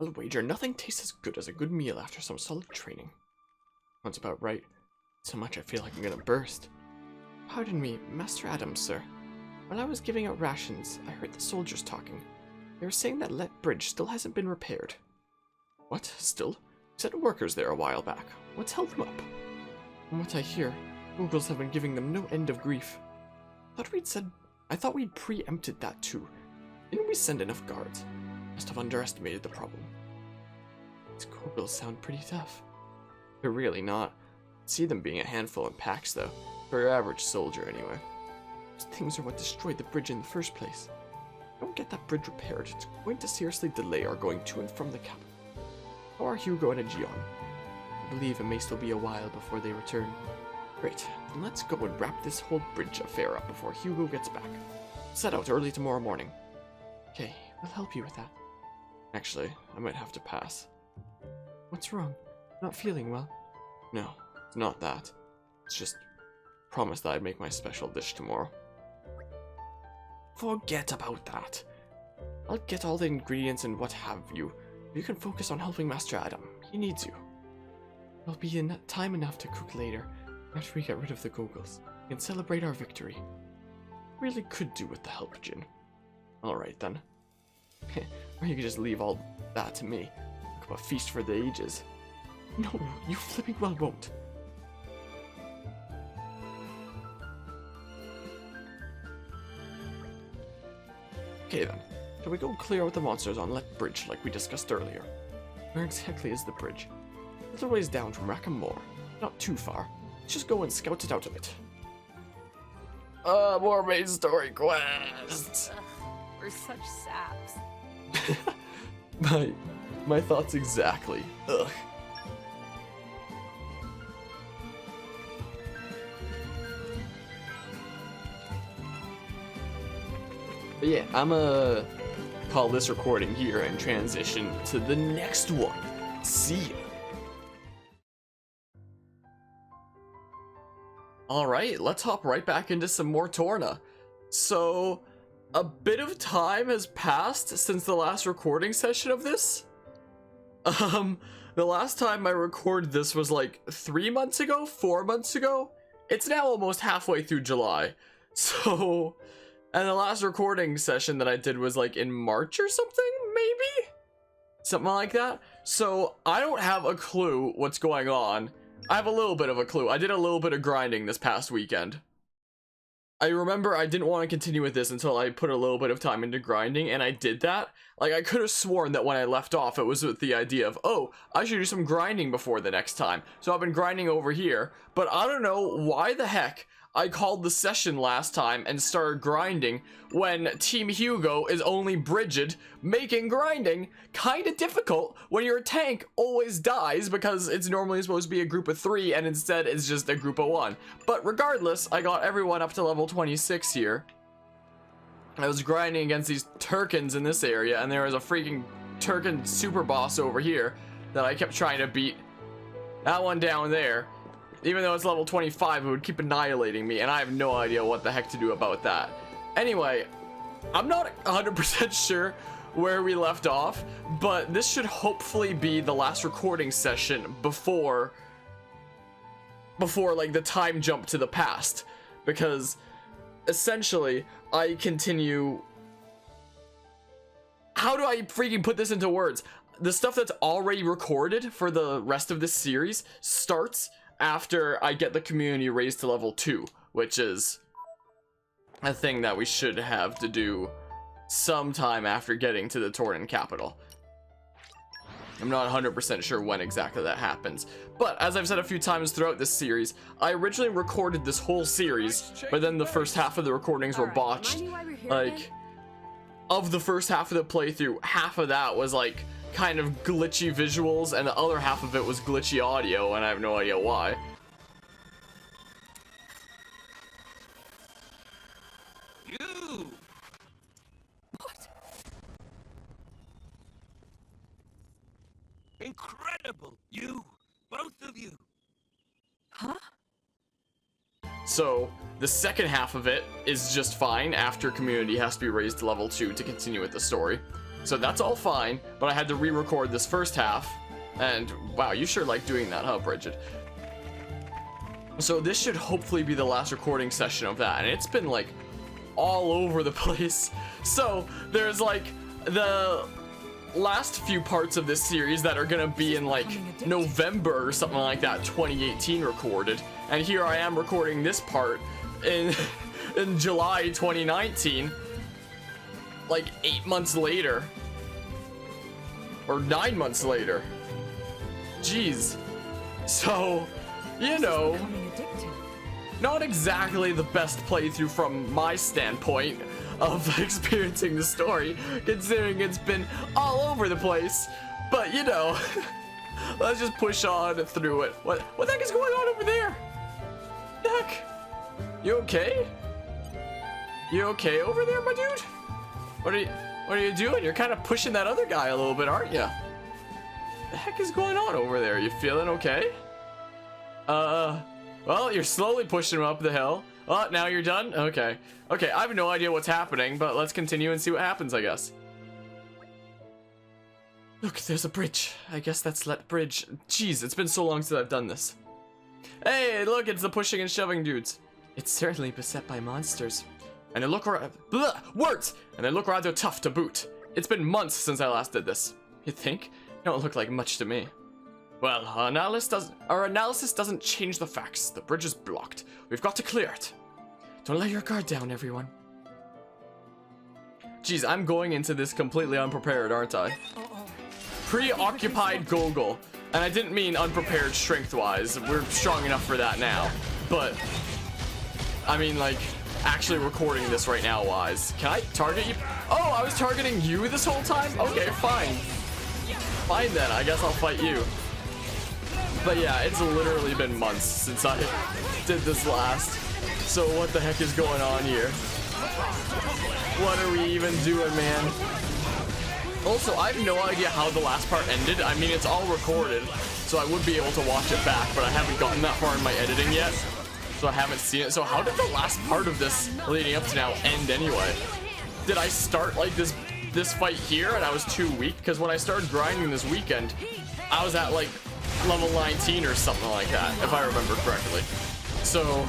I'll wager nothing tastes as good as a good meal after some solid training. Sounds about right. So much I feel like I'm gonna burst. Pardon me, Master Adams, sir. While I was giving out rations, I heard the soldiers talking. They were saying that Let Bridge still hasn't been repaired. What? Still? You sent workers there a while back. What's held them up? From what I hear, Googles have been giving them no end of grief. I thought we'd preempted that too. Didn't we send enough guards? Must have underestimated the problem. These Googles sound pretty tough. They're really not. I see them being a handful in packs though, for your average soldier anyway. Those things are what destroyed the bridge in the first place. If we don't get that bridge repaired, it's going to seriously delay our going to and from the capital. How are Hugo and Aegeon? I believe it may still be a while before they return. Great, then let's go and wrap this whole bridge affair up before Hugo gets back. Set out early tomorrow morning. Okay, we'll help you with that. Actually, I might have to pass. What's wrong? Not feeling well? No, it's not that. It's just promise that I'd make my special dish tomorrow. Forget about that. I'll get all the ingredients and what have you. You can focus on helping Master Adam. He needs you. There'll be time enough to cook later, after we get rid of the Googles. We can celebrate our victory. Really could do with the help, Jin. Alright then. Or you could just leave all that to me. Look up a feast for the ages. No, you flipping well won't. Okay then, shall we go clear out the monsters on Let Bridge like we discussed earlier? Where exactly is the bridge? A little ways down from Rackham Moor. Not too far. Let's just go and scout it out a bit. More main story quests! We're such saps. My thoughts exactly. Ugh. But yeah, I'ma call this recording here and transition to the next one. See ya. Alright, let's hop right back into some more Torna. So, a bit of time has passed since the last recording session of this. The last time I recorded this was like 3 months ago, 4 months ago. It's now almost halfway through July. So, and the last recording session that I did was like in March or something, maybe? Something like that. So, I don't have a clue what's going on. I have a little bit of a clue. I did a little bit of grinding this past weekend. I remember I didn't want to continue with this until I put a little bit of time into grinding, and I did that. Like, I could have sworn that when I left off, it was with the idea of, oh, I should do some grinding before the next time. So I've been grinding over here, but I don't know why the heck I called the session last time and started grinding when Team Hugo is only Brighid, making grinding kind of difficult when your tank always dies because it's normally supposed to be a group of 3 and instead it's just a group of 1. But regardless, I got everyone up to level 26 here. I was grinding against these Turkins in this area, and there was a freaking Turkin super boss over here that I kept trying to beat. That one down there. Even though it's level 25, it would keep annihilating me, and I have no idea what the heck to do about that. Anyway, I'm not 100% sure where we left off, but this should hopefully be the last recording session before like the time jump to the past, because essentially I continue. How do I freaking put this into words? The stuff that's already recorded for the rest of this series starts after I get the community raised to level 2, which is a thing that we should have to do sometime after getting to the Tornan capital. I'm not 100% sure when exactly that happens, but as I've said a few times throughout this series, I originally recorded this whole series, but then the first half of the recordings were botched. Like, of the first half of the playthrough, half of that was like kind of glitchy visuals, and the other half of it was glitchy audio, and I have no idea why. You! What? Incredible! You! Both of you! Huh? So, the second half of it is just fine after community has to be raised to level 2 to continue with the story. So that's all fine, but I had to re-record this first half. And wow, you sure like doing that, huh, Brighid? So this should hopefully be the last recording session of that, and it's been like all over the place. So there's like the last few parts of this series that are gonna be in like November or something like that, 2018 recorded, and here I am recording this part in in July 2019, like 8 months later or 9 months later. Jeez. So, you know, not exactly the best playthrough from my standpoint of experiencing the story, considering it's been all over the place. But you know, let's just push on through it. What the heck is going on over there? The heck? You okay? You okay over there, my dude? What are you doing? You're kind of pushing that other guy a little bit, aren't you? The heck is going on over there? You feeling okay? Well, you're slowly pushing him up the hill. Oh, now you're done? Okay. Okay, I have no idea what's happening, but let's continue and see what happens, I guess. Look, there's a bridge. I guess that's that bridge. Jeez, it's been so long since I've done this. Hey, look, it's the pushing and shoving dudes. It's certainly beset by monsters. And they look words! And they look rather tough to boot. It's been months since I last did this. You think? Don't look like much to me. Well, our analysis doesn't change the facts. The bridge is blocked. We've got to clear it. Don't let your guard down, everyone. Jeez, I'm going into this completely unprepared, aren't I? Preoccupied Gogol. And I didn't mean unprepared strength-wise. We're strong enough for that now. But, I mean, like, actually recording this right now wise. Can I target you? Oh, I was targeting you this whole time? Okay, fine. Fine then, I guess I'll fight you. But yeah, it's literally been months since I did this last. So what the heck is going on here? What are we even doing, man? Also, I have no idea how the last part ended. I mean, it's all recorded, so I would be able to watch it back, but I haven't gotten that far in my editing yet, so I haven't seen it. So how did the last part of this leading up to now end anyway? Did I start like this fight here and I was too weak? Because when I started grinding this weekend, I was at like level 19 or something like that, if I remember correctly. So,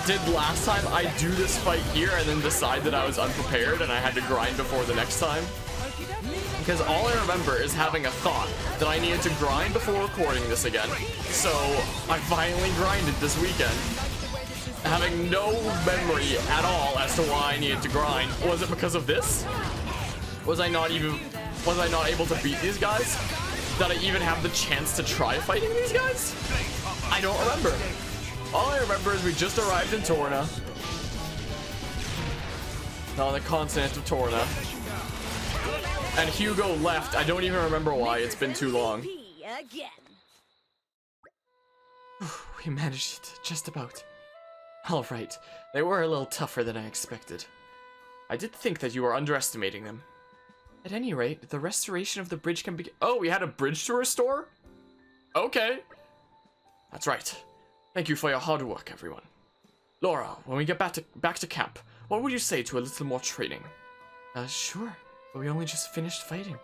did last time I do this fight here and then decide that I was unprepared and I had to grind before the next time? Because all I remember is having a thought that I needed to grind before recording this again. So, I finally grinded this weekend, having no memory at all as to why I needed to grind. Was it because of this? Was I not able to beat these guys? Did I even have the chance to try fighting these guys? I don't remember. All I remember is we just arrived in Torna. On the continent of Torna. And Hugo left. I don't even remember why. It's been too long. We managed it, just about. Alright, they were a little tougher than I expected. I did think that you were underestimating them. At any rate, the restoration of the bridge can be— Oh, we had a bridge to restore? Okay. That's right. Thank you for your hard work, everyone. Laura, when we get back to camp, what would you say to a little more training? Sure, but we only just finished fighting.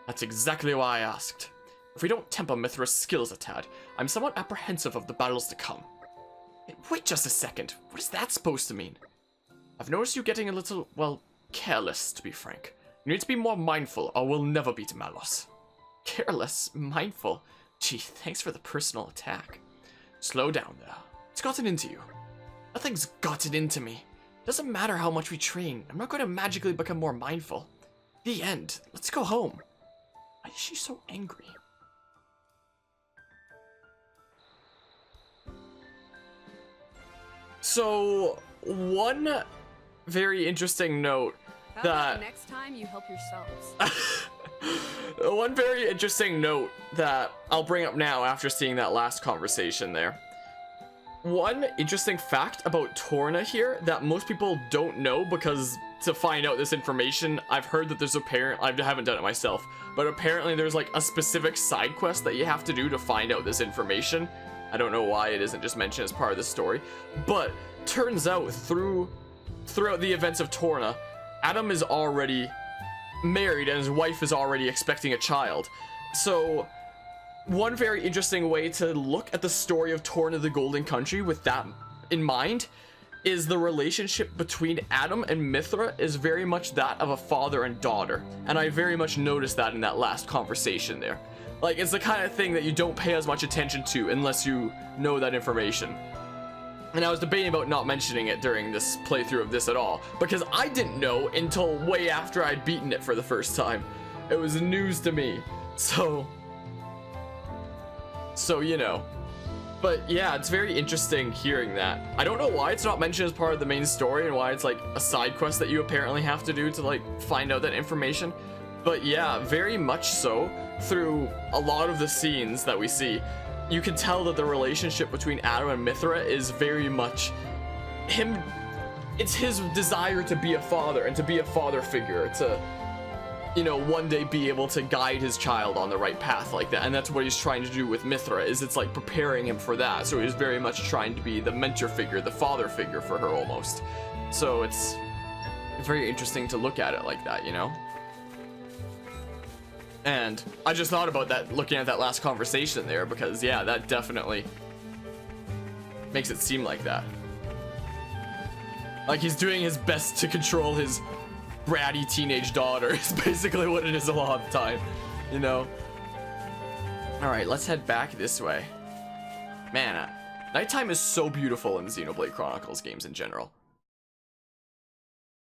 That's exactly why I asked. If we don't temper Mithra's skills a tad, I'm somewhat apprehensive of the battles to come. Wait just a second. What is that supposed to mean? I've noticed you getting a little, well, careless, to be frank. You need to be more mindful, or we'll never beat Malos. Careless? Mindful? Gee, thanks for the personal attack. Slow down there. What's gotten into you? Nothing's gotten into me. Doesn't matter how much we train. I'm not going to magically become more mindful. The end. Let's go home. Why is she so angry? So, one very interesting note that next time you help yourselves. One very interesting note that I'll bring up now after seeing that last conversation there. One interesting fact about Torna here that most people don't know, because to find out this information, I've heard that there's I haven't done it myself, but apparently there's like a specific side quest that you have to do to find out this information. I don't know why it isn't just mentioned as part of the story, but turns out throughout the events of Torna, Adam is already married and his wife is already expecting a child. So one very interesting way to look at the story of Torna the Golden Country with that in mind is the relationship between Adam and Mithra is very much that of a father and daughter. And I very much noticed that in that last conversation there. Like, it's the kind of thing that you don't pay as much attention to unless you know that information. And I was debating about not mentioning it during this playthrough of this at all, because I didn't know until way after I'd beaten it for the first time. It was news to me. So you know. But yeah, it's very interesting hearing that. I don't know why it's not mentioned as part of the main story and why it's like a side quest that you apparently have to do to like find out that information. But yeah, very much so. Through a lot of the scenes that we see, you can tell that the relationship between Adam and Mithra is very much him. It's his desire to be a father and to be a father figure, to, you know, one day be able to guide his child on the right path like that. And that's what he's trying to do with Mithra, is it's like preparing him for that. So he's very much trying to be the mentor figure, the father figure for her almost. So it's very interesting to look at it like that, you know? And I just thought about that looking at that last conversation there, because yeah, that definitely makes it seem like that. Like he's doing his best to control his bratty teenage daughter is basically what it is a lot of the time, you know? Alright, let's head back this way. Man, nighttime is so beautiful in the Xenoblade Chronicles games in general.